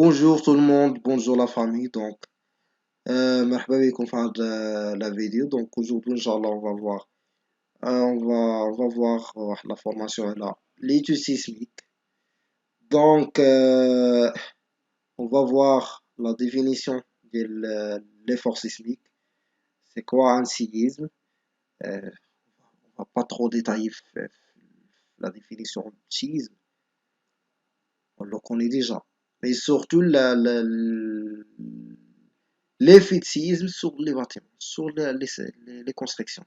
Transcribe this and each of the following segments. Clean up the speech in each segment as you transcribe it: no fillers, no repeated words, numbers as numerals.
Bonjour tout le monde, bonjour la famille. مرحبا بكم في هاد la vidéo. Donc, aujourd'hui, Inch'Allah, on va voir la formation là, l'étude sismique. Donc, on va voir la définition de l'effort sismique. C'est quoi un séisme? On va pas trop détailler la définition du séisme, on le connaît déjà. Mais surtout, l'effet de séisme sur les bâtiments, sur les constructions.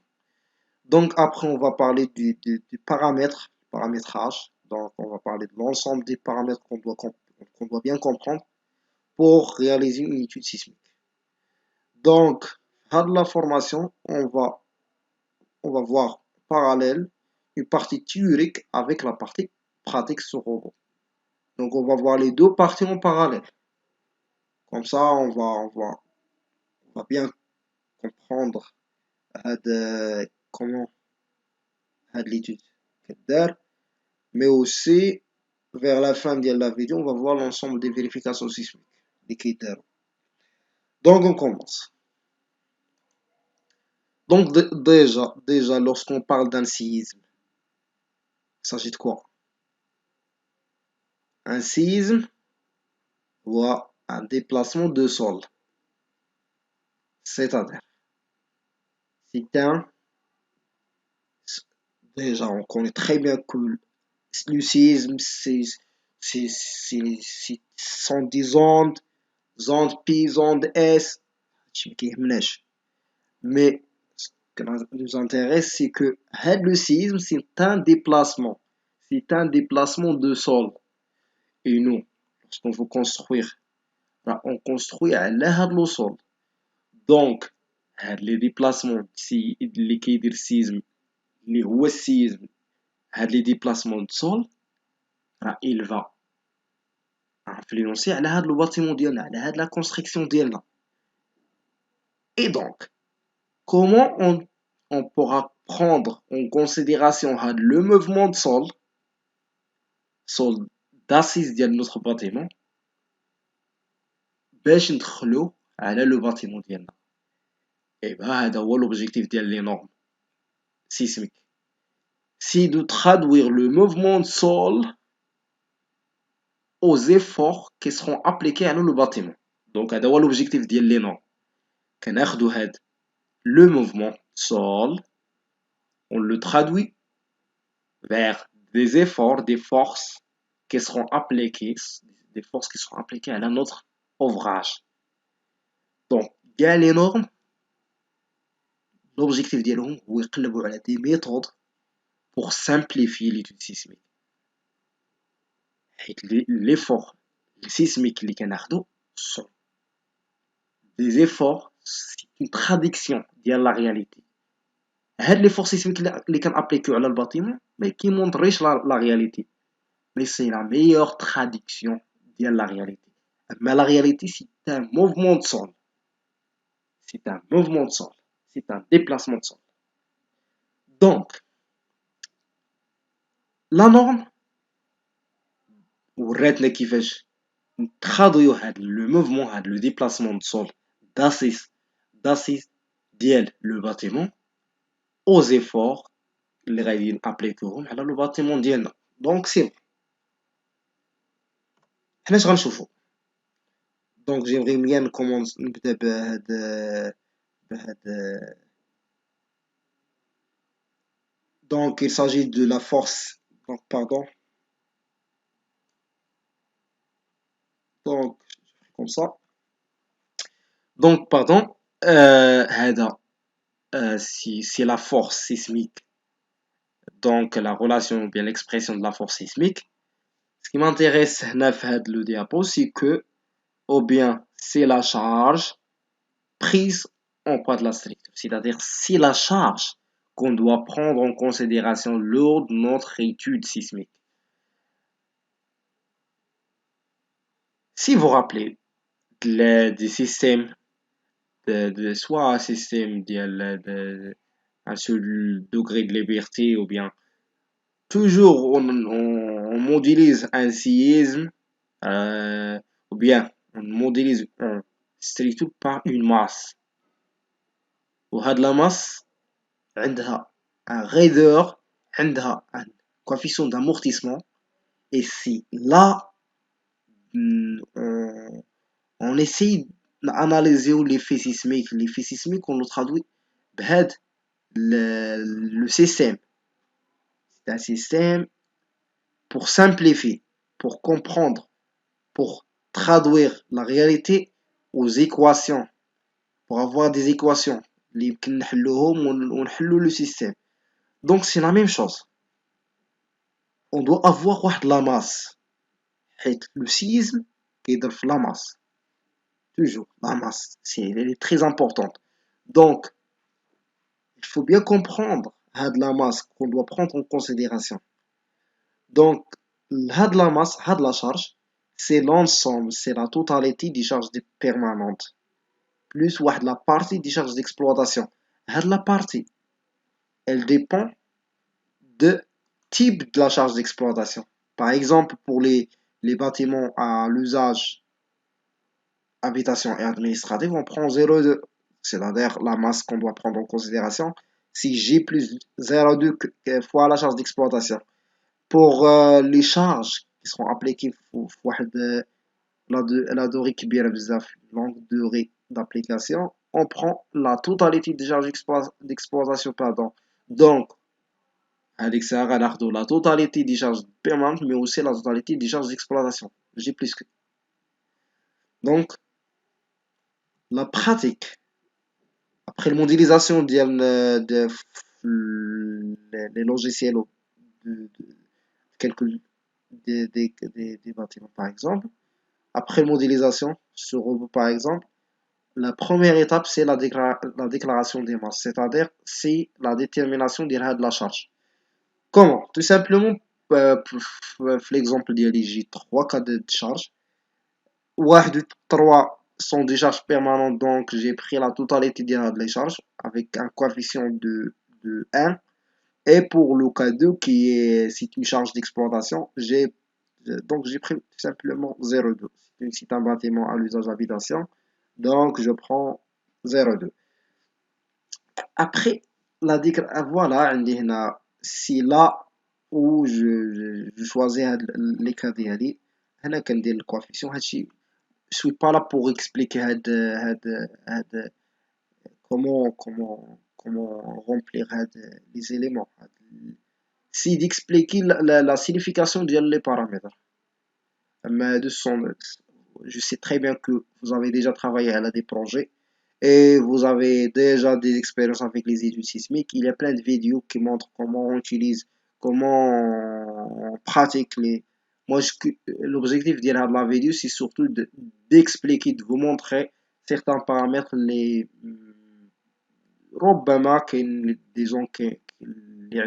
Donc après, on va parler du paramétrage. Donc on va parler de l'ensemble des paramètres qu'on doit bien comprendre pour réaliser une étude sismique. Donc, à la formation, on va voir en parallèle une partie théorique avec la partie pratique sur robot. Donc on va voir les deux parties en parallèle. Comme ça, on va bien comprendre comment l'étude كدار. Mais aussi, vers la fin de la vidéo, on va voir l'ensemble des vérifications sismiques, des critères. Donc, on commence. Donc, déjà, lorsqu'on parle d'un séisme, il s'agit de quoi? Un séisme voit un déplacement de sol. C'est-à-dire, c'est un, déjà, on connaît très bien que le séisme, sont des ondes P, ondes S, mais ce qui nous intéresse, c'est que le séisme, c'est un déplacement. C'est un déplacement de sol. Et nous, lorsqu'on veut construire, on construit à le sol. Donc, les déplacements, si les كيدير السيزم اللي هو السيزم les déplacements de sol, il va influencer على هذا le bâtiment ديالنا على هذه la construction ديالنا. Et donc, comment on pourra prendre en considération le mouvement de sol d'assise de notre bâtiment باش ندخلو على le bâtiment ديالنا. Et هذا هو l'objectif ديال les normes sismiques. C'est de traduire le mouvement de sol aux efforts qui seront appliqués à le bâtiment. Donc هذا هو l'objectif ديال les normes. كناخدو le mouvement de sol, on le traduit vers des efforts, des forces qui seront appliquées, à notre ouvrage. Donc, il y a les normes. L'objectif ديالهم هو يقلبوا على des méthodes pour simplifier l'étude sismique. L'effort sismique اللي كناخدو sont des efforts, c'est une traduction de la réalité. هاد l'effort sismique اللي كنابليكيو على الباطمون ما كيمونطريش la réalité. Mais c'est la meilleure traduction de la réalité. Mais la réalité, c'est un mouvement de sol. C'est un mouvement de sol. C'est un déplacement de sol. Donc, la norme, وراتنا كيفاش نتخاضيو le mouvement, le déplacement de sol d'assise ديال le bâtiment aux efforts اللي غادي نابليكيوهم على le bâtiment ديالنا. Donc, c'est bon. حنا اش غنشوفو؟ Donc, j'aimerais bien نبدا بهاد Donc, il s'agit de la force. Donc, pardon. Donc, comme ça. Donc, pardon. C'est la force sismique. Donc, la relation ou bien l'expression de la force sismique. Ce qui m'intéresse dans le diapo, c'est que, ou bien, c'est la charge prise en poids de la structure. C'est-à-dire, c'est la charge qu'on doit prendre en considération lors de notre étude sismique. Si vous vous rappelez des systèmes, soit un système un seul degré de liberté, ou bien toujours on modélise un séisme, ou bien on modélise en structure par une masse. وهاد la masse عندها un raideur, عندها un coefficient d'amortissement. Et c'est là on essaye d'analyser l'effet sismique. L'effet sismique, on le traduit بهاد le système. C'est un système pour simplifier, pour comprendre, pour traduire la réalité aux équations, pour avoir des équations اللي يمكن نحلوهم ونحلو le système. Donc c'est la même chose. On doit avoir واحد la masse. حيت le séisme كيدير في la masse. Toujours la masse, elle est très importante. Donc il faut bien comprendre la masse qu'on doit prendre en considération. Donc la masse, la charge, c'est l'ensemble, c'est la totalité des charges permanentes plus la partie des charges d'exploitation. La partie, elle dépend de type de la charge d'exploitation. Par exemple, pour les bâtiments à l'usage habitation et administratif, on prend 0,2, c'est-à-dire la masse qu'on doit prendre en considération, si G plus 0,2 fois la charge d'exploitation. Pour les charges qui seront appliquées la durée qui est longue durée d'application, on prend la totalité des charges d'exploitation. Donc, avec ça, on a la totalité des charges permanentes, mais aussi la totalité des charges d'exploitation. J'ai plus que. Donc, la pratique, après la modélisation des logiciels de calcul des bâtiments, par exemple, après modélisation sur robot, par exemple, la première étape, c'est la déclaration des masses, c'est-à-dire c'est la détermination de la charge. Comment? Tout simplement, pour l'exemple d'IA, j'ai 3 cas de charge. 1 de 3 sont des charges permanentes, donc j'ai pris la totalité des charges avec un coefficient de 1. Et pour le cas 2, c'est une charge d'exploitation, j'ai pris tout simplement 0,2. C'est un bâtiment à l'usage d'habitation, donc je prends 0,2. Après, voilà, c'est là où je choisis les cas ديالي. هنا كندير le coefficient. Je suis pas là pour expliquer comment remplir les éléments. C'est d'expliquer la signification les paramètres. Mais je sais très bien que vous avez déjà travaillé à des projets et vous avez déjà des expériences avec les études sismiques. Il y a plein de vidéos qui montrent comment on utilise, comment on pratique les. Moi, l'objectif de la vidéo, c'est surtout d'expliquer, de vous montrer certains paramètres, ربما كاين des gens qui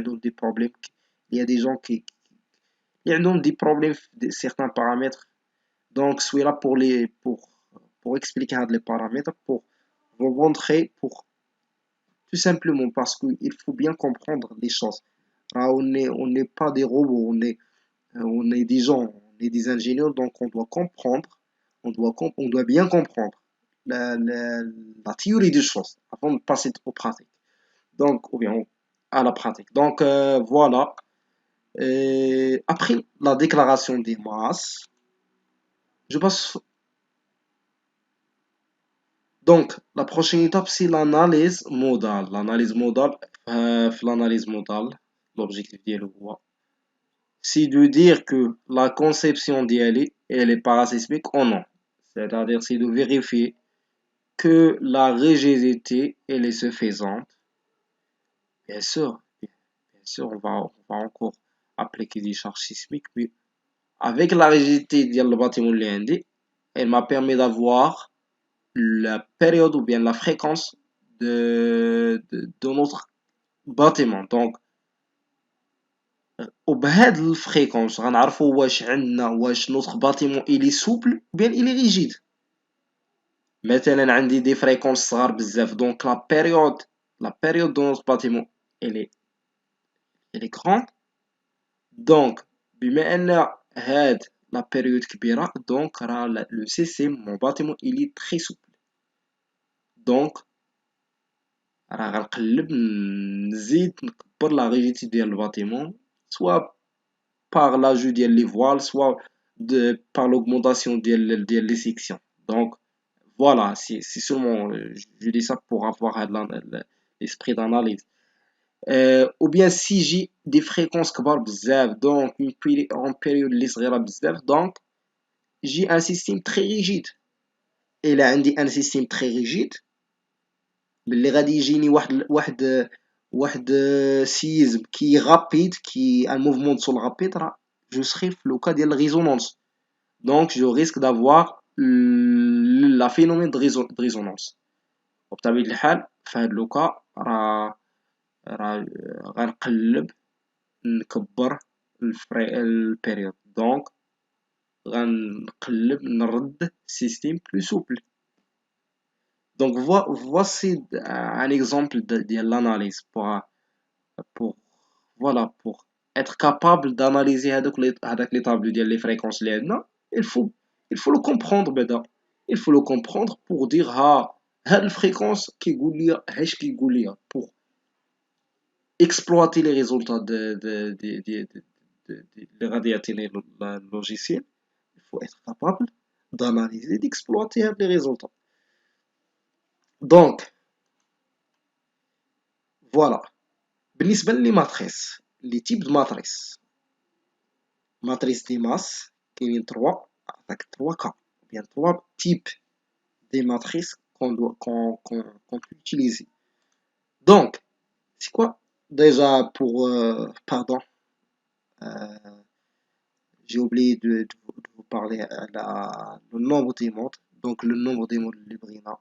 ont des problèmes. Il y a des gens qui ont des problèmes de certains paramètres. Donc, je suis là pour expliquer les paramètres, pour vous montrer, pour tout simplement parce qu'il faut bien comprendre les choses. Alors, on n'est pas des robots, on est des gens, on est des ingénieurs, donc on doit comprendre, on doit bien comprendre la théorie des choses avant de passer aux pratiques. Donc, ou bien à la pratique. Donc, voilà. Et après la déclaration des masses, je passe. Donc, la prochaine étape, c'est l'analyse modale. L'analyse modale, l'objectif d'elle, c'est de dire que la conception d'elle, elle est parasismique ou non. C'est-à-dire, c'est de vérifier que la rigidité, elle est suffisante. Bien sûr, on va encore appliquer des charges sismiques, mais avec la rigidité du bâtiment, elle m'a permis d'avoir la période ou bien la fréquence de notre bâtiment. Donc, وبهاد الفريكونس غنعرفوا واش notre bâtiment il est souple ou bien il est rigide. مثلا عندي دي فريكونس صغار بزاف دونك la période de notre bâtiment elle est grande. Donc بما ان هاد la période كبيرة donc راه le système mon bâtiment il est très souple donc راه غنقلب نزيد نكبر la rigidité ديال الباطمون soit par l'ajout ديال les voiles soit par l'augmentation ديال les sections donc voilà c'est seulement je dis ça pour avoir l'esprit d'analyse. Ou bien si j'ai des fréquences كبار بزاف donc en période اللي صغيرة بزاف donc j'ai un système très rigide et là عندي un système très rigide ملي غادي يجيني واحد سيزم كي رابيد كي ان موفمون دو سول رابيد راه جو سخي في لو كا ديال الريزونانس دونك جو ريسك دافوار لا فينومين دو ريزونانس وبطبيعة الحال في هاد لو كا راه غنقلب نكبر البيريود دونك غنقلب نرد السيستيم بلو سوبل. Donc voici un exemple de l'analyse pour voilà pour être capable d'analyser هذاك les tableaux ديال les fréquences اللي عندنا il faut le comprendre بعدا il faut le comprendre pour dire هاد الفريكونس كيقول لي اش كيقول لي pour exploiter les résultats اللي غادي يعطيني le logiciel il faut être capable d'analyser d'exploiter هاد les résultats donc voilà. بالنسبة لي ماتريس لي تيب دو ماتريس دي ماس كاينين تروا عندك تروا كا بيان تروا تيب دي ماتريس qu'on peut utiliser donc c'est quoi déjà pour pardon j'ai oublié de vous parler le nombre des modes donc le nombre des modes Librina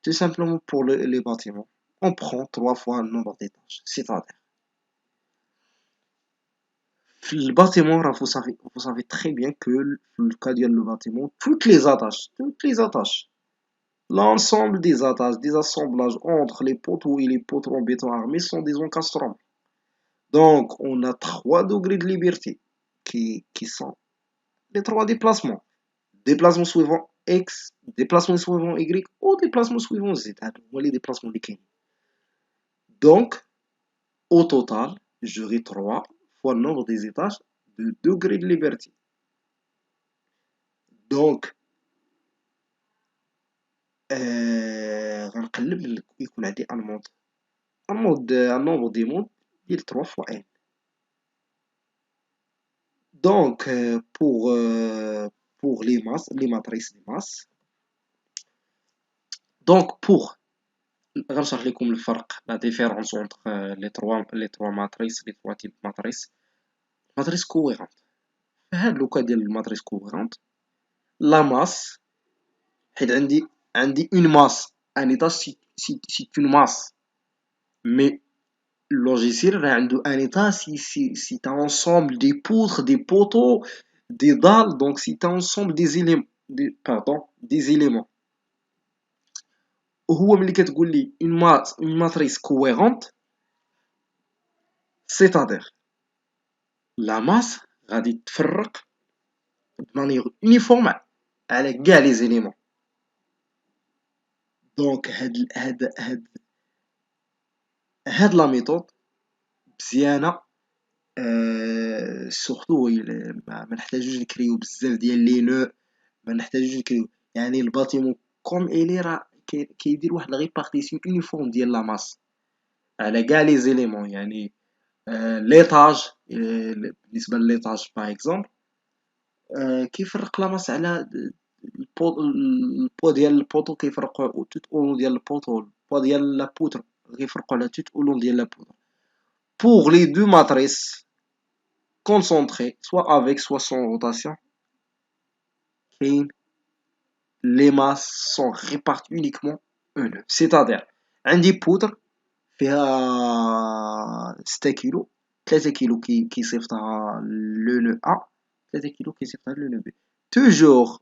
tout simplement pour les bâtiments on prend 3 fois le nombre d'étages c'est-à-dire le bâtiment, vous savez très bien que le cas du bâtiment, toutes les attaches, l'ensemble des attaches, des assemblages entre les poteaux et les poteaux en béton armé sont des encastrements. Donc, on a 3 degrés de liberté qui sont les 3 déplacements. Déplacement suivant X, déplacement suivant Y ou déplacement suivant Z. On les déplacements des. Donc, au total, j'aurai 3 fois le nombre des étages de degrés de liberté. Donc, غنقلب يكون عندي ان nombre دي مود ديال 3 fois n donc pour les matrices des masses donc pour غنشرح لكم الفرق la différence entre les trois matrices les trois types de matrices matrice cohérente في هاد لو كا ديال الماتريس cohérente la masse حيت عندي une masse un étage c'est une masse mais le logiciel a un état, c'est un ensemble des poutres, des poteaux, des dalles, donc c'est un ensemble des éléments, des éléments. وهو ملي كتقول لي une matrice cohérente, c'est-à-dire la masse غادي تفرق de manière uniforme على كاع les éléments. Donc هاد la méthode مزيانة سورتو ما نحتاجوش نكريو بزاف ديال لي نو ما نحتاجوش نكريو يعني الباتيمون كوم الي راه كيدير واحد ريبارتيسيون يونيفورم ديال لا ماس على كاع لي زيليمون يعني ليطاج بالنسبه لليطاج باغ اكزومبل كيفرق لا ماس على البو ديال البوطو كيفرقوا توت اولون ديال البوطو البو ديال لا بودر كيفرقوا على توت اولون ديال لا بودر pour les deux matrices concentrées, soit avec, soit sans rotation, les masses sont réparties uniquement un nœud. C'est-à-dire, عندي بودر فيها 6 كيلو 3 كيلو كيصيفطها لو نو A 3 كيلو كيصيفطها لو نو B. Toujours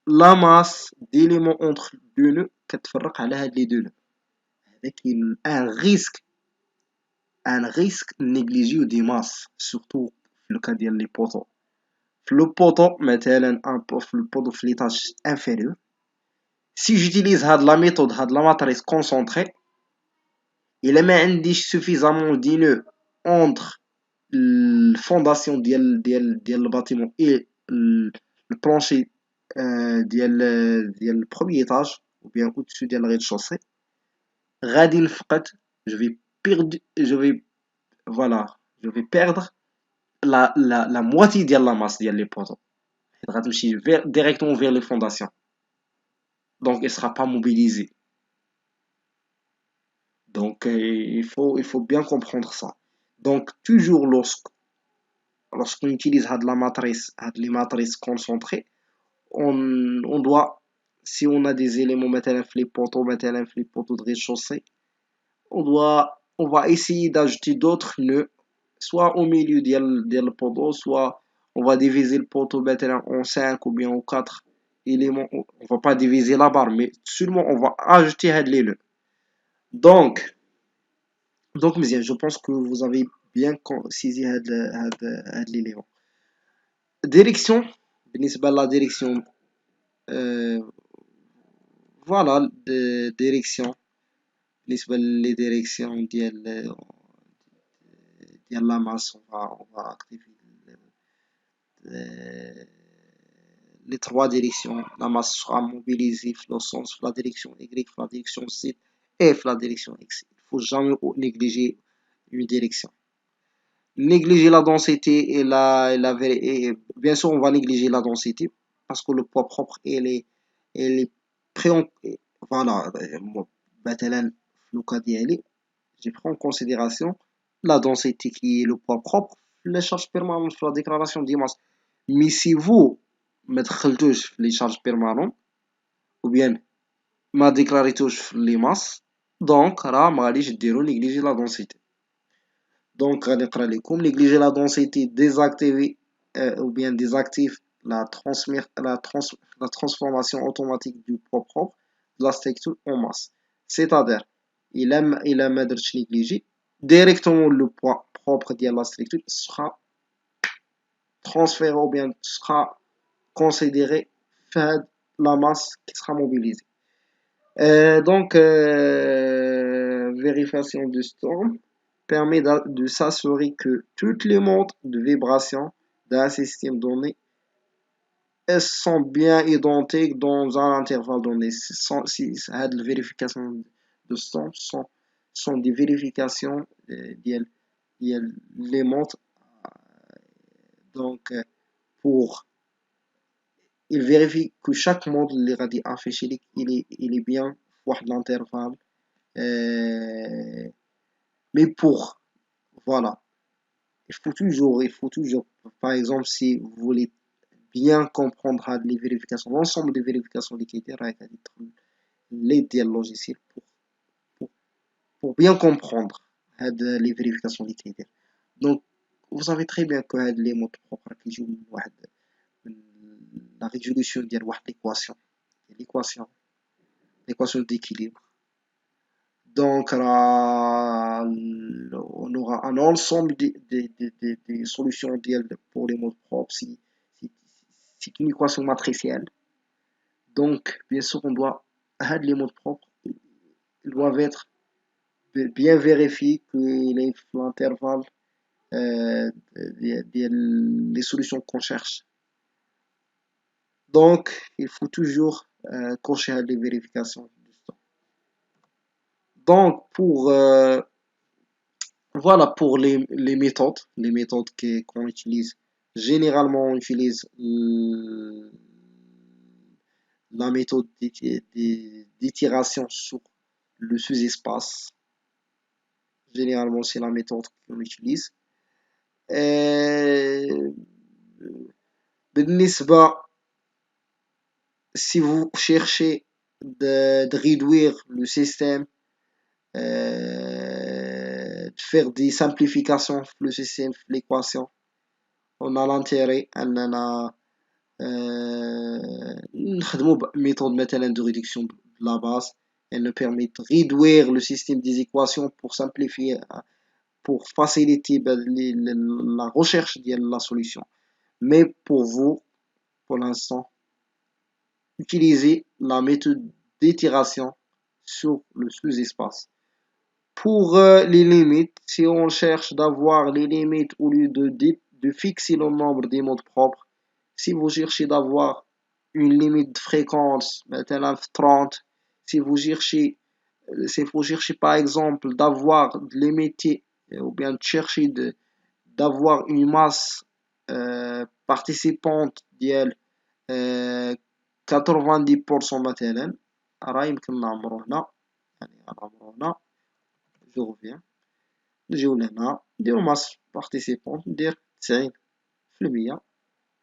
la masse d'éléments entre deux nœuds كتفرق على هاد لي دو نœuds. هذا كاين un risque négligé des masses surtout في le cas ديال لي بوطو Le poteau مثلا le poteau في l'étage inférieur. Si j'utilise la méthode de la matrice concentrée, il ما عنديش suffisamment d'inneux entre الفونداسيون ديال الباتيمون et البلانشي ديال البروميي ايطاج ou bien au-dessus ديال الرez-de-chaussée غادي نفقد je vais perdre je vais voilà je vais perdre la moitié ديال la masse ديال les poteaux حيت غتمشي directement vers les fondations donc il sera pas mobilisé donc il faut bien comprendre ça donc toujours lorsqu'on utilise les matrices concentrées on doit si on a des éléments مثلا في les poteaux مثلا في les poteaux de rez-de-chaussée on va essayer d'ajouter d'autres nœuds soit au milieu ديال le poteau soit on va diviser le poteau مثلا en 5 ou bien en 4 éléments on va pas diviser la barre mais seulement on va ajouter les nœuds donc مزيان je pense que vous avez bien saisi هاد l'élément direction بالنسبة لا direction فوالا ديريكسيون بالنسبة لي ديريكسيون ديال لا ماس on va activer les trois directions la masse sera mobilisée dans le sens de la direction Y, de la direction Z et de la direction X il ne faut jamais négliger une direction négliger la densité et bien sûr on va négliger la densité parce que le poids propre elle est pré voilà مثلا في لو كا ديالي j'ai pris en considération la densité qui est le poids propre les charges permanentes في la déclaration des masses mais si vous ما دخلتوش في les charges permanentes ou bien ما ديكلاريتوش في les masses donc راه ما غاديش ديرو négliger la densité donc غادي نقرا لكم négliger la densité désactiver ou bien désactive la transformation automatique du poids propre de la structure en masse c'est-à-dire il a ما درتش négliger directement le poids propre de la structure sera transféré ou bien sera considéré la masse qui sera mobilisée donc vérification du storm permet de s'assurer que toutes les montres de vibration d'un système donné elles sont bien identiques dans un intervalle donné. Si les vérifications de storm sont des vérifications les montres donc pour il vérifie que chaque montre les radis affiché il est bien pour l'intervalle mais pour voilà il faut toujours par exemple si vous voulez bien comprendre les vérifications l'ensemble des vérifications des critères les logiciels pour, pour bien comprendre les vérifications des critères donc vous savez très bien que les mots propres qui jouent la résolution de l'équation l'équation d'équilibre donc on aura un ensemble des solutions pour les mots propres c'est une équation matricielle donc bien sûr on doit les mots propres ils doivent être bien vérifiés qu'il est l'intervalle des solutions qu'on cherche donc il faut toujours cocher les vérifications donc voilà pour les méthodes qu'on utilise généralement on utilise la méthode d'itération sur le sous-espace généralement c'est la méthode qu'on utilise بالنسبة si vous cherchez de réduire le système de faire des simplifications le système l'équation on a l'intérêt أننا نخدموا méthode مثلا de réduction de la base elle nous permet de réduire le système des équations pour simplifier pour faciliter la recherche de la solution Mais pour vous, pour l'instant, utilisez la méthode d'itération sur le sous-espace. Pour les limites, si on cherche d'avoir les limites au lieu de fixer le nombre des mots propres, si vous cherchez d'avoir une limite de fréquence, maintenant 30, si vous cherchez, si vous cherchez par exemple d'avoir limité ou bien de chercher d'avoir une masse participante ديال 90% مثلا راه يمكن نعمرو هنا يعني نعمرو هنا جو reviens نجيو لهنا نديرو ماس بارتيسيبونت ندير 90%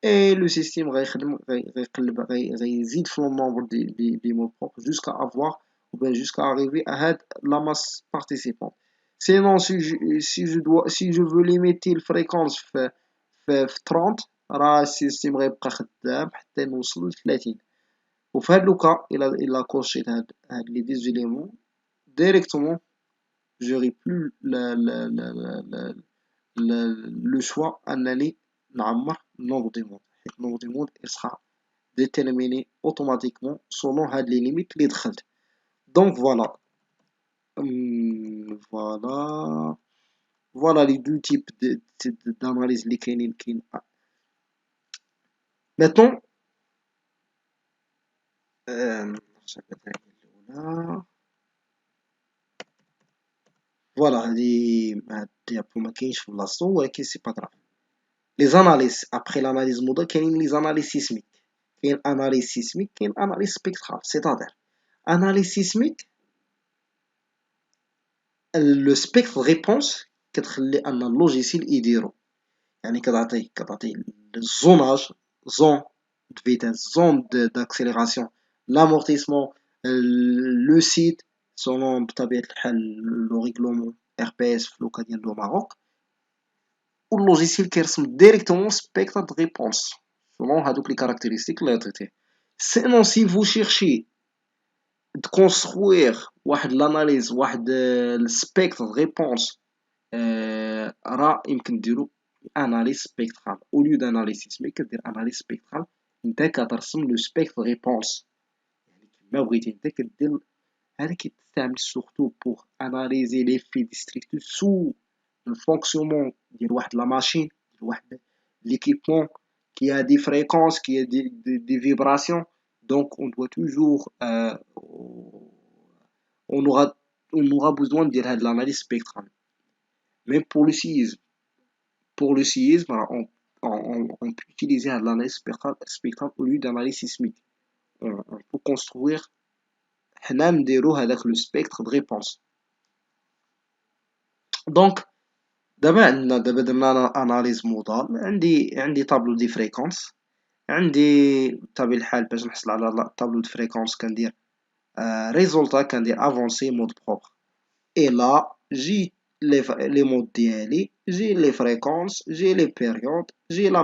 اي لو سيستيم غيخدم غيقلب غيزيد في لو نومبر دي مو بروبر جوسكا افوار ou bien jusqu'à arriver à هاد la masse participante. Sinon si je veux limiter الفريكونس في 30 راه السيستيم غيبقى خدام حتى نوصل ل 30. وفي هاد لوكا الا كوشيت هاد لي ديزيليمون ديريكتومون j'aurai plus le choix انني نعمر النومبر دي مود حيت النومبر دي مود sera déterminé automatiquement selon هاد لي ليميت اللي دخلت. Donc voilà. Voilà. Voilà les deux types d'analyse اللي كاين. Maintenant الأولى فوالا هاد الديابو مكاينش في بلاصتو ولكن سي با غراف. لي زاناليز ابخي لاناليز موديل كاينين لي زاناليز سيسميك، كاين اناليز سيسميك كاين اناليز سبيكترال. سيتادير اناليز سيسميك لو سبيكتر ريبونس كتخلي ان اللوجيسيال يديرو، يعني كتعطي الزوناج زون de vitesse, zone d'accélération, l'amortissement, le site selon بطبيعة الحال لو ريغلومون RPS في لوكا ديال الماروك، واللوجيسيال كيرسم ديريكتومون سبيكتر دو ريبونس selon هادوك لي كاركتيرستيك اللي عطيتيه. سينون سي فو شيرشي de construire واحد l'analyse واحد السبيكتر ريبونس راه يمكن ديرو اناليز سبيكترال او ليو داناليز سيسميك كدير اناليز سبيكترال. انت كترسم لو سبيكتر ريبونس يعني كيما بغيتي انت كدير. هذا كيتستعمل سورتو بوغ اناليزي لي في ديستريكتو سو الفونكسيونمون ديال واحد لا ماشين ديال واحد ليكيبمون qui a des fréquences, qui a des vibrations. Donc, on doit toujours, on aura besoin de l'analyse spectrale. Mais pour le séisme, on peut utiliser l'analyse spectrale au lieu d'analyse sismique. On peut construire حنا نديرو هذاك لو سبيكتر de réponse. دونك دابا درنا اناليز مودال. عندي طابلو دي فريكونس، عندي بطبيعة الحال باش نحصل على طابلو دو فريكونس كندير ريزولتا كندير افونسي مود بروبر. اي لا جي لي مود ديالي، جي لي فريكونس، جي لي بيريود، جي لا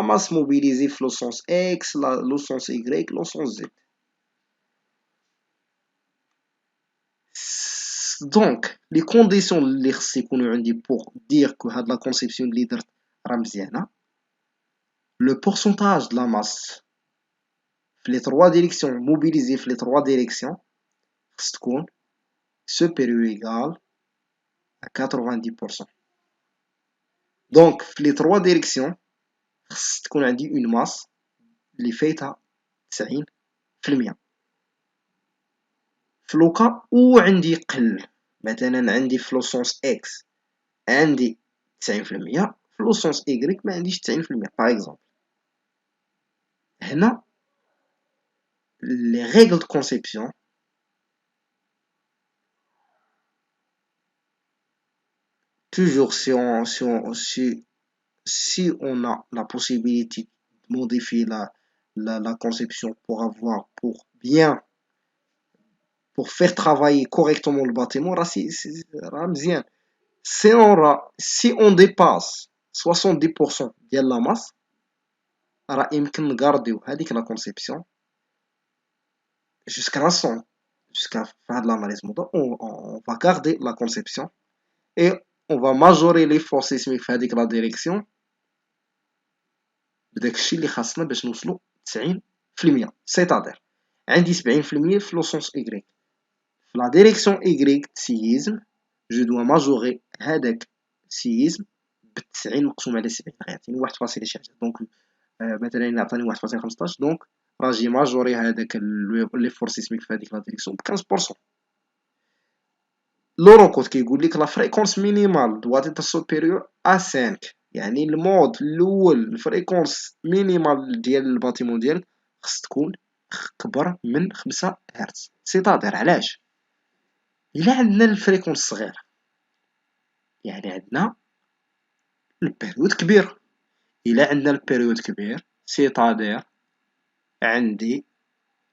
ماس موبيليزي في لو سونس اكس، لو سونس يغريك، لو سونس زد. دونك لي كونديسيون اللي خص يكونوا عندي بوغ دير كو هاد لا كونسيبسيون اللي درت راه مزيانه. لو بورسونتاج د لا ماس في لي 3 ديريكسيون موبيليزي في لي 3 ديريكسيون خص تكون supérieur égal à 90%. دونك في لي 3 ديريكسيون خص تكون عندي اون ماس اللي فايتها 90%. في لوكا او عندي قل، مثلا عندي في لو سونس اكس عندي 90%، في لو سونس ايغريك ما عنديش 90% باغ اكزومبل. هنا لي ريغل دو كونسيبسيون toujours si on a la possibilité de modifier la conception pour bien pour faire travailler correctement le bâtiment راه مزيان. Si on dépasse 70% ديال la masse راه يمكن نغارديو هذيك la conception jusqu'à 100 jusqu'à faire de l'analyse modale. On va garder la conception et on va majorer les forces sismiques في هذيك la direction بداك الشيء اللي خاصنا باش نوصلوا 90%. سيتادير عندي 70% في لو سونس إيكغيك. في لا ديريكسيون إيكغيك سيزم جو دوا ماجوري هذاك السيزم ب90 مقسوم على 70 غيعطيني 1 شي حاجة. دونك مثلا يعطيني 1.15 دونك راجي ماجوري هذاك لي فورس سيسميك في هذيك لا ديريكسيون ب 15%. لوروكود كيقول لك لا فريكونس مينيمال دوات être supérieure à 5. يعني المود الاول الفريكونس مينيمال ديال الباتيمون ديالك خص تكون كبر من 5 هرتز. سيتادير علاش؟ الا عندنا الفريكونس صغير يعني عندنا البيريود كبير. الا عندنا البيريود كبير سيتادير عندي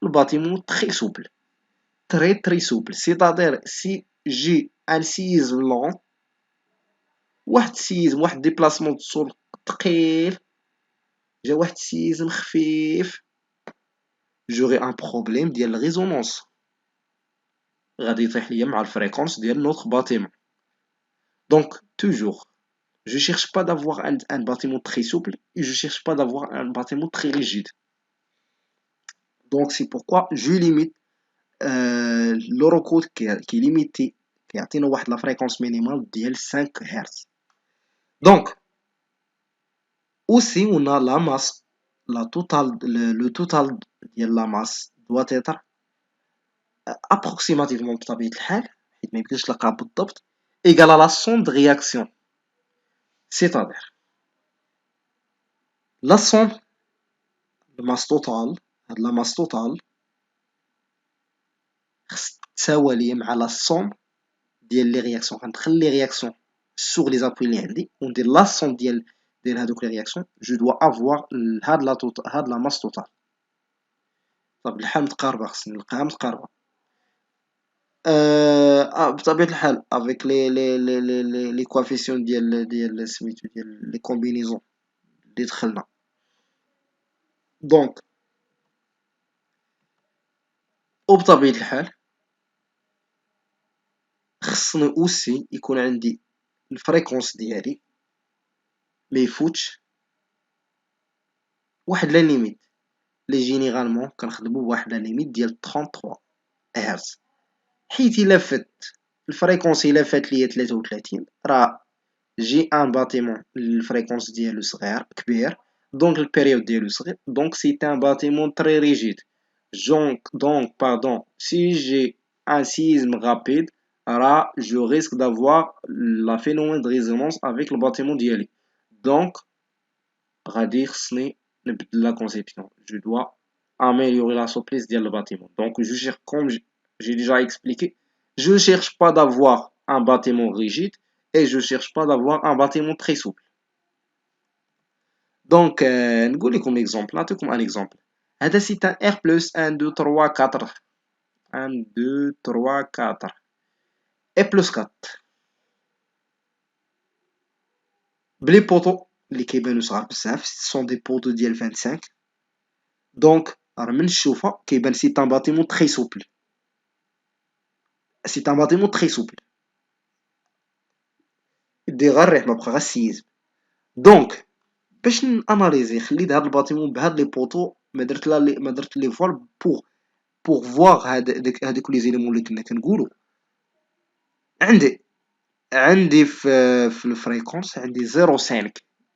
الباتيمون تري سوبل تري سوبل. سيتادير سي جي ان سيزم لون واحد السيزم واحد ديبلاسمون السول ثقيل جا واحد السيزم خفيف جوغي ان بروبليم ديال الريزونانس غادي يطيح ليا مع الفريكونس ديال نوتر باتيمون. دونك توجور je cherche pas d'avoir un bâtiment très souple et je cherche pas d'avoir un bâtiment très rigide. Donc c'est pourquoi je limite l'eurocode qui est limité كيعطينا واحد لا فريكونس مينيمال ديال 5 هرتز. Donc aussi on a la masse la total le total ديال la masse doit être approximativement بطبيعة الحال حيت ما يمكنش تلقاها بالضبط égal à la somme de réaction. C'est-à-dire la somme de masse totale هاد la masse totale خص تساوى ليا مع la somme ديال لي رياكسيون. غندخل لي رياكسيون سوغ لي زابوي اللي عندي وندير لا سوم ديال هادوك لي رياكسيون جو دوا افوار هاد لا ماس توتال. بطبيعة الحال متقاربة خصني نلقاها متقاربة بطبيعة الحال افيك لي كوافيسيون ديال سميتو ديال لي كومبينيزون اللي دخلنا. دونك وبطبيعة الحال خصني اوسي يكون عندي الفريكونس ديالي ما يفوتش واحد لا ليميت لي جينيرالمون كنخدمو بواحد لا ليميت ديال 33 هرتز. حيت الا فات الفريكونس الا فات ليا 33 راه جي ان باتيمون الفريكونس ديالو صغير كبير دونك البيريود ديالو صغير دونك سي ان باتيمون تري ريجيد. دونك باردون سي جي ان سيزم رابيد راه جو ريسك دافوار لا فينومين دو ريزونانس افيك الباتيمون ديالي. دونك غادي خصني نبدل لا كونسيبسيون جو دوا améliorer la souplesse ديال الباتيمون. Donc je cherche comme j'ai déjà expliqué, je ne cherche pas d'avoir un bâtiment rigide et je ne cherche pas d'avoir un bâtiment très souple. Donc نقول لكم exemple نعطيكم un exemple. هذا c'est un R plus 1 2 3 4 1 2 3 4 et plus 4 بلي بوطو اللي كيبانو صغار بزاف سون دي بوطو ديال 25. دونك راه من الشوفه كيبان سي ان باتيمون تري سوبل سي ان باتيمون تري سوبل يدي غير الريح ما بقى غير السيزم. دونك باش ناناليزي خليت هاد الباتيمون بهاد لي بوطو ما درت لي فوال بوغ فواغ هادوك لي زيليمون اللي كنا كنقولو. عندي في الفريكونس عندي 0.5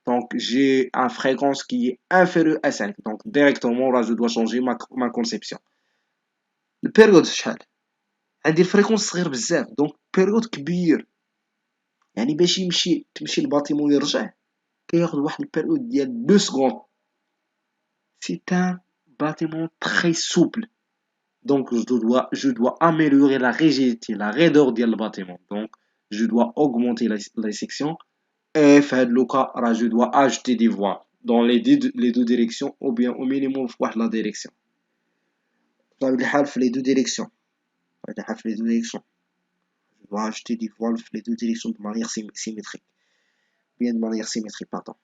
دونك جي ان فريكونس كي انفيريور ا 5 دونك ديريكتومون راه جو دوا شونجي ما كونسيبسيون. البيريود شحال عندي الفريكونس صغير بزاف دونك بيريود كبير يعني باش تمشي الباتيمون يرجع كياخد واحد البيريود ديال 2 سكوند. سي ان باتيمون تري سوبل دونك je dois améliorer la rigidité la raideur ديال الباتيمون. دونك je dois augmenter les sections et في هاد لو كا راه je dois ajouter des voiles dans les deux directions ou bien au minimum في واحد لا ديريكسيون. بطبيعة الحال في les deux directions je dois ajouter des voiles في les deux directions de manière symétrique bien de manière symétrique pardon.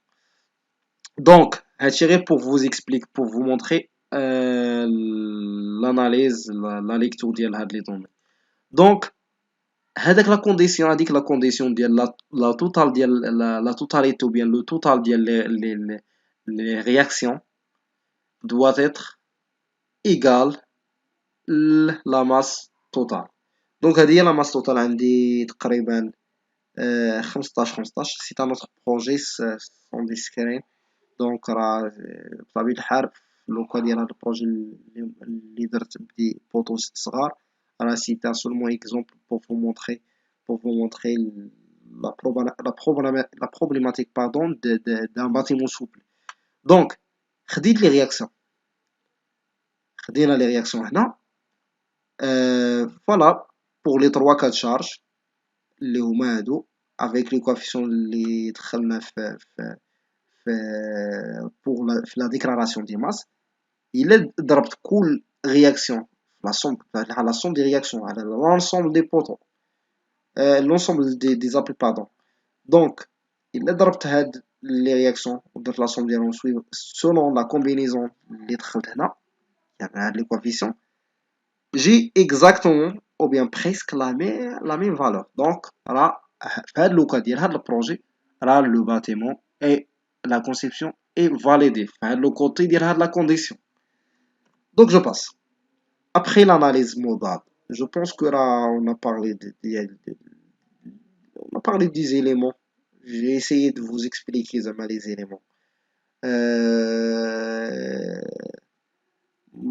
Donc هادشي غير pour vous expliquer pour vous montrer l'analyse la lecture ديال هاد لي دوني. دونك هذاك لا كونديسيون هذيك لا كونديسيون ديال لا توتال ديال لا توتاليتي ou bien le total ديال les réactions doit être égal la masse totale. Donc هذه هي la masse totale عندي تقريبا 15 c'est un autre projet sans discret. دونك راه بطبيعة الحال لوكا ديال هاد البروجي اللي درت بدي بوطو صغار راه سيتا سولمون اكزومبل pour vous montrer la problématique pardon d'un bâtiment souple. Donc خديت لي رياكسيون خدينا لي رياكسيون هنا فوالا pour les 3 cas de charge اللي هما هادو avec les coefficients اللي دخلنا في في la déclaration des masses. إلا ضربت كل رياكسيون على la somme des réactions على l'ensemble des poteaux l'ensemble des appels pardon. Donc إلا ضربت هاد les réactions ودرت la somme ديالهم selon la combinaison اللي دخلت هنا يعني هاد les coefficients j'ai exactement ou bien presque la même valeur. Donc راه في هاد لوكا ديال هاد البروجي راه لو باتيمون et la conception est validée في هاد لو كوتي ديال هاد la condition. Donc je passe. Après l'analyse modale, je pense que là on a parlé on a parlé des éléments. J'ai essayé de vous expliquer les éléments. Euh...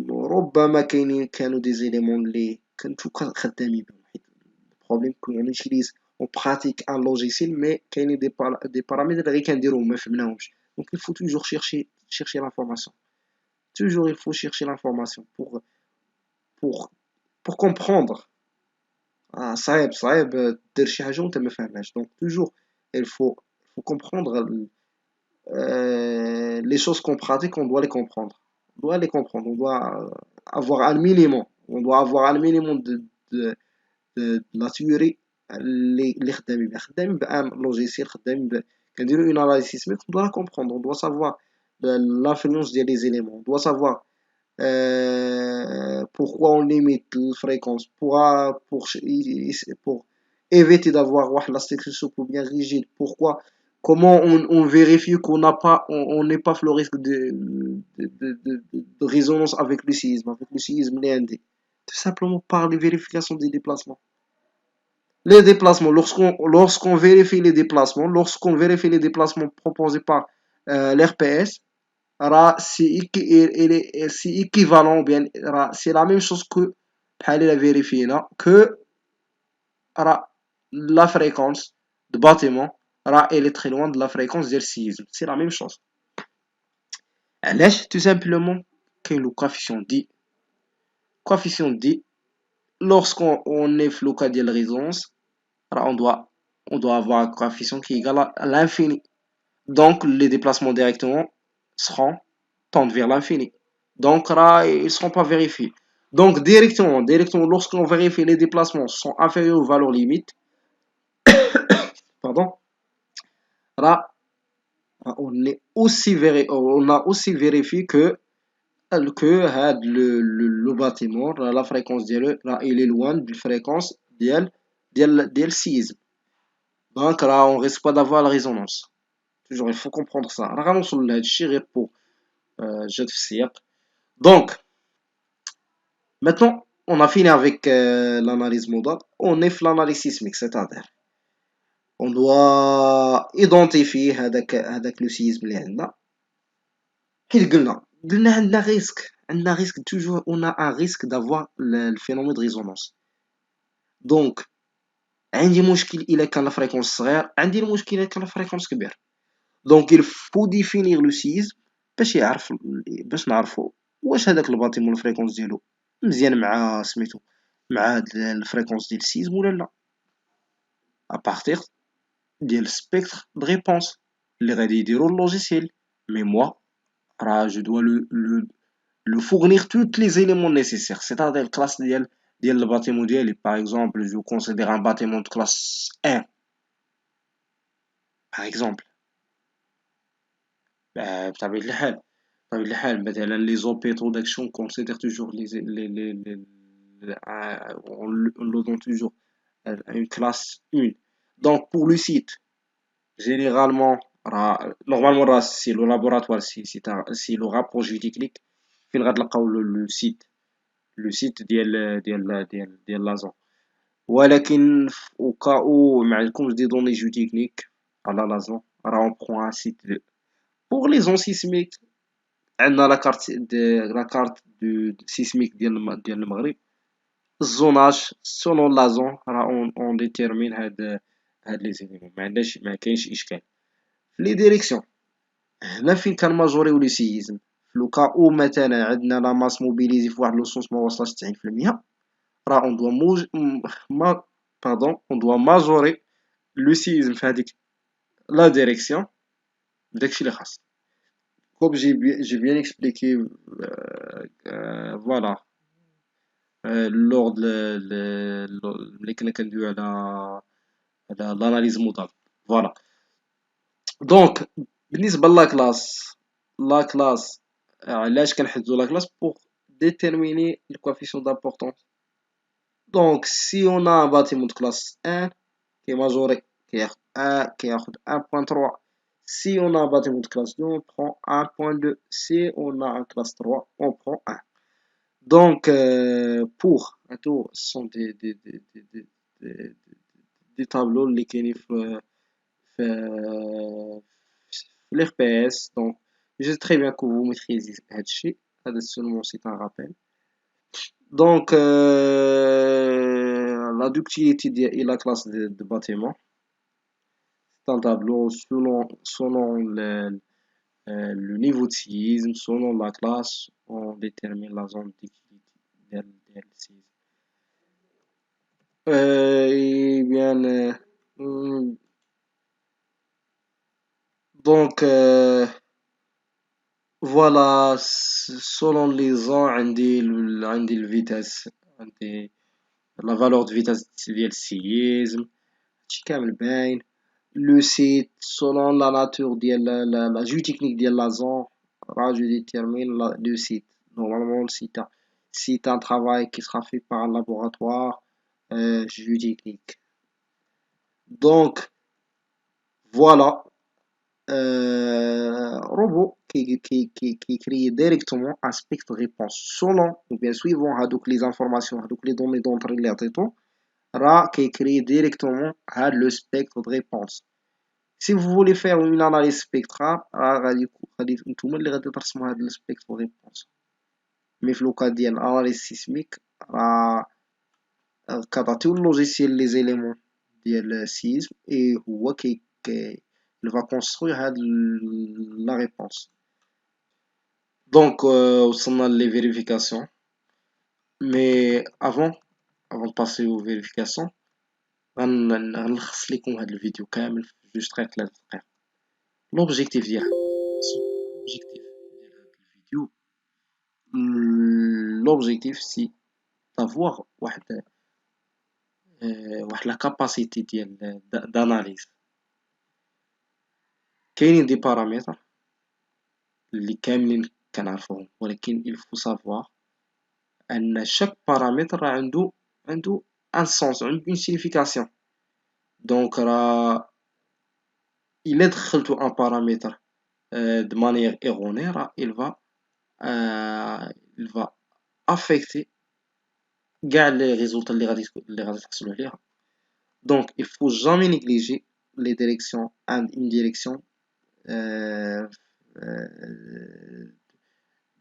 ربما كانوا des éléments اللي كنتو خدامين بهم حيت البروبليم كون نيتيليز اون براتيك ان لوجيسيل مي كاينين دي بارامتر غير كنديروهم ما فهمناهمش. Donc il faut toujours chercher l'information. Toujours il faut chercher l'information pour pour comprendre. صعيب دير شي حاجة وانت ما فاهمهاش. Donc toujours il faut comprendre les choses qu'on pratique, on doit les comprendre. On doit les comprendre. On doit avoir un minimum. On doit avoir un minimum de la théorie اللي خدامين بان لوجيسيال خدامين كنديرو une analyse sismique. On doit la comprendre. On doit savoir l'influence des éléments. On doit savoir pourquoi on limite la fréquence pour éviter d'avoir la structure souple ou bien rigide. Pourquoi comment on vérifie on n'est pas le risque de résonance avec le séisme l'IND. Tout simplement par les vérifications des déplacements. Les déplacements, lorsqu'on vérifie les déplacements proposés par l'RPS, c'est équivalent, bien, c'est la même chose que la vérifier là, que la fréquence de bâtiment, elle est très loin de la fréquence du séisme. C'est la même chose. Tout simplement que le coefficient dit, lorsqu'on est le cas de la résonance, on doit avoir un coefficient qui est égal à l'infini. Donc les déplacements directement tendent vers l'infini. Donc là, ils ne seront pas vérifiés. Donc directement, lorsqu'on vérifie les déplacements sont inférieurs aux valeurs limites, pardon, là, on a aussi vérifié que le bâtiment, la fréquence d'elle, il est loin de la fréquence d'elle séisme. Donc là, on risque pas d'avoir la résonance. Toujours, il faut comprendre ça. Pour donc, maintenant, on a fini avec l'analyse modale. On est l'analyse sismique, c'est-à-dire on doit identifier هذاك le séisme اللي عندنا. كي قلنا عندنا risque toujours on a un risque d'avoir le phénomène de résonance. Donc عندي مشكل إلا كان la fréquence صغير عندي المشكل إلا كان la fréquence كبير. Donc il faut définir le séisme باش نعرفو واش هذاك الباطيمون الفريكونس ديالو مزيان مع سميتو مع هاد الفريكونس ديال السيزم ولا لا ابارتيغ ديال سبيكتر دو ريبونس اللي غادي يديرو اللوجيسيال. مي موا راه جو دوا لو fournir toutes les éléments nécessaires. C'est-à-dire الكلاس ديال الباطيمون ديالي par exemple je considère un bâtiment de classe 1 par exemple. بطبيعة الحال مثلا لي زوبيتو داكشي on considère toujours on le donne toujours une classe 1. Donc pour le site, généralement normalement c'est le laboratoire c'est le rapproche technique فين غتلقاو لو سيت ديال لازون ولكن au cas où ما عندكمش دي دوني جيوتكنيك على لازون راه on prend un site pour les ondes sismiques عندنا لا كارت سيسميك ديال المغرب الزوناج سولون لا زون راه اون ديتيرمين هاد لي زيليمون ما كاينش اشكال في لي ديريكسيون هنا فين كنماجوريو لو سيزم في لو كا او مثلا عندنا لا ماس موبيليزي في واحد لو سونس ما وصلش 90% راه اون دوا ما باردون اون دوا ماجوري لو سيزم في هذيك لا ديريكسيون بداكشي اللي خاص كوم جي بيان اكسبليكي فوالا lors ملي كنا كندويو على l'analyse modale فوالا دونك بالنسبه لا كلاس علاش كنحددو لا كلاس بوغ déterminer le coefficient d'importance دونك si on a un bâtiment de classe 1 qui est majoré qui ياخد 1.3 si on a un bâtiment de classe 2 on prend 1.2 si on a un classe 3 on prend 1 donc pour ce sont des tableaux اللي كاينين في l'RPS donc je sais très bien que vous maîtrisez هادشي هذا seulement c'est un rappel donc la ductilité et la classe de bâtiment c'est un tableau selon le niveau de séisme selon la classe on détermine la zone d'utilité del séisme et bien donc voilà selon les ans عندي الفيتاس عندي la valeur de vitesse ديال السيزم هادشي كامل باين لو سيت selon la nature ديال la géotechnique ديال la zone là je détermine le site normalement le site c'est un travail qui sera fait par un laboratoire géotechnique donc voilà robot qui crée directement un spectre de réponse selon ou bien suivant les informations les données d'entrée اللي عطيتو راه كيكري directement le spectre de réponse si vous voulez faire une analyse spectrale راه غادي نتوما اللي غادي ترسموا هاد السبيكتر de réponse مي في لوكا ديال الاناليز سيسميك راه كتعطيو اللوجيسيال لي زيليمون ديال السيزم اي هو il va construire la réponse donc وصلنا les vérifications mais avant de passer aux vérifications غنلخص لكم هذا الفيديو كامل في جوج دقائق 3 دقائق l'objectif ديال هذا الفيديو l'objectif c'est d'avoir واحد la capacité ديال d'analyse كاينين دي بارامتر اللي كاملين كنعرفوهم ولكن il faut savoir ان chaque paramètre عنده un sens عنده une signification donc راه إلا دخلتو un paramètre de manière erronée راه il va affecter كاع les résultats اللي غادي تحصلوا عليها donc il faut jamais négliger les directions une direction de,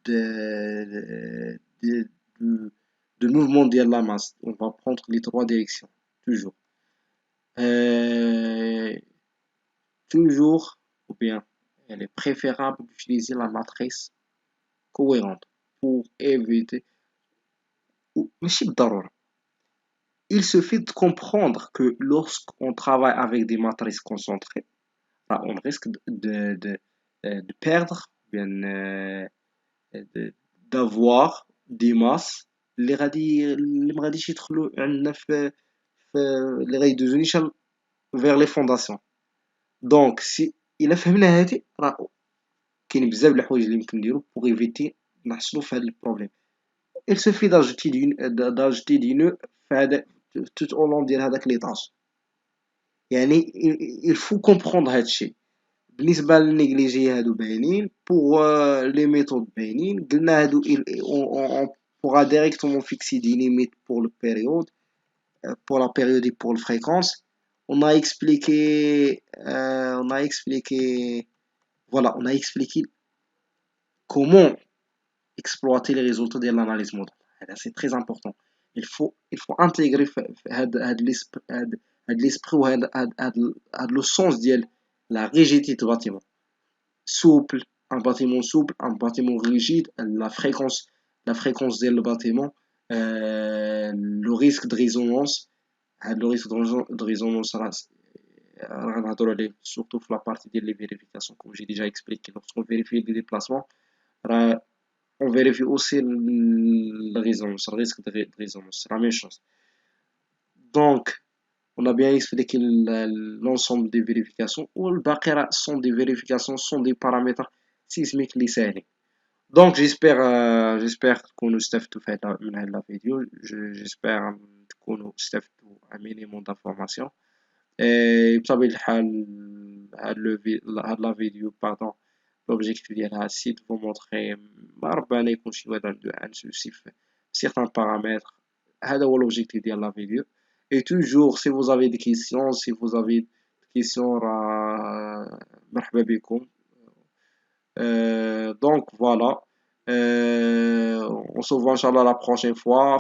de, de, de mouvement de la masse. On va prendre les trois directions, toujours. Toujours, ou bien, il est préférable d'utiliser la matrice cohérente pour éviter. Il suffit de comprendre que lorsqu'on travaille avec des matrices concentrées, on risque de perdre, bien, d'avoir des masses اللي ما غاديش يدخلوا عندنا في اللي غيدوزو نيشان vers les fondations دونك سي الا فهمنا هادي راه كاين بزاف د الحوايج اللي يمكن نديرو pour éviter نحصلوا في هاد البروبليم il suffit d'ajouter des nœuds في هذا tout au long ديال هذاك لي طاج. يعني il faut comprendre هاد الشيء. بالنسبة للنيجليجي هادو باينين بوغ لي ميثود باينين قلنا هادو on pourra directement fixer des limites pour le période pour la période et pour le fréquence. On a expliqué voilà on a expliqué comment exploiter les résultats de l'analyse modale. C'est très important. Il faut intégrer l'esprit ou le sens de la rigidité du bâtiment. Souple, un bâtiment souple, un bâtiment rigide, la fréquence du bâtiment, le risque de résonance. Le risque de résonance, surtout la partie des vérifications, comme j'ai déjà expliqué. Lorsqu'on vérifie les déplacements, on vérifie aussi la résonance, le risque de résonance. C'est la même chose. Donc, on a bien expliqué l'ensemble des vérifications. Ou le baqira sont des vérifications, sont des paramètres sismiques لسهلين. Donc, j'espère qu'on استفدتوا في من la vidéo. J'espère تكونوا استفدتوا un minimum d'informations. Et بطبيعة الحال هاد la vidéo pardon l'objectif ديالها c'est de vous montrer ما ربما يكون شي واحد عنده un souci في certains paramètres. هذا هو l'objectif ديال la vidéo. Et toujours si vous avez des questions si vous avez des questions مرحبا بكم. Donc voilà. On se voit Inch'Allah la prochaine fois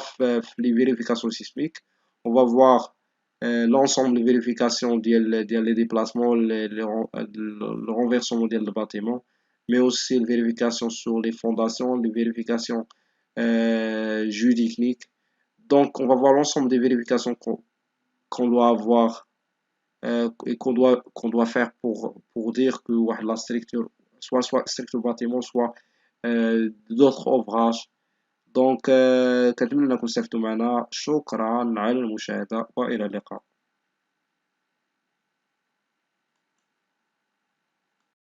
les vérifications sismiques. On va voir l'ensemble des vérifications des déplacements, le renversement du bâtiment, mais aussi les vérifications sur les fondations, les vérifications géotechniques. Donc on va voir l'ensemble des vérifications qu'on doit avoir et qu'on doit faire pour dire que la structure soit structure bâtiment soit d'autres ouvrages. Donc كنتمنى أنكم استفدتوا معنا. شكرا على المشاهدة وإلى اللقاء.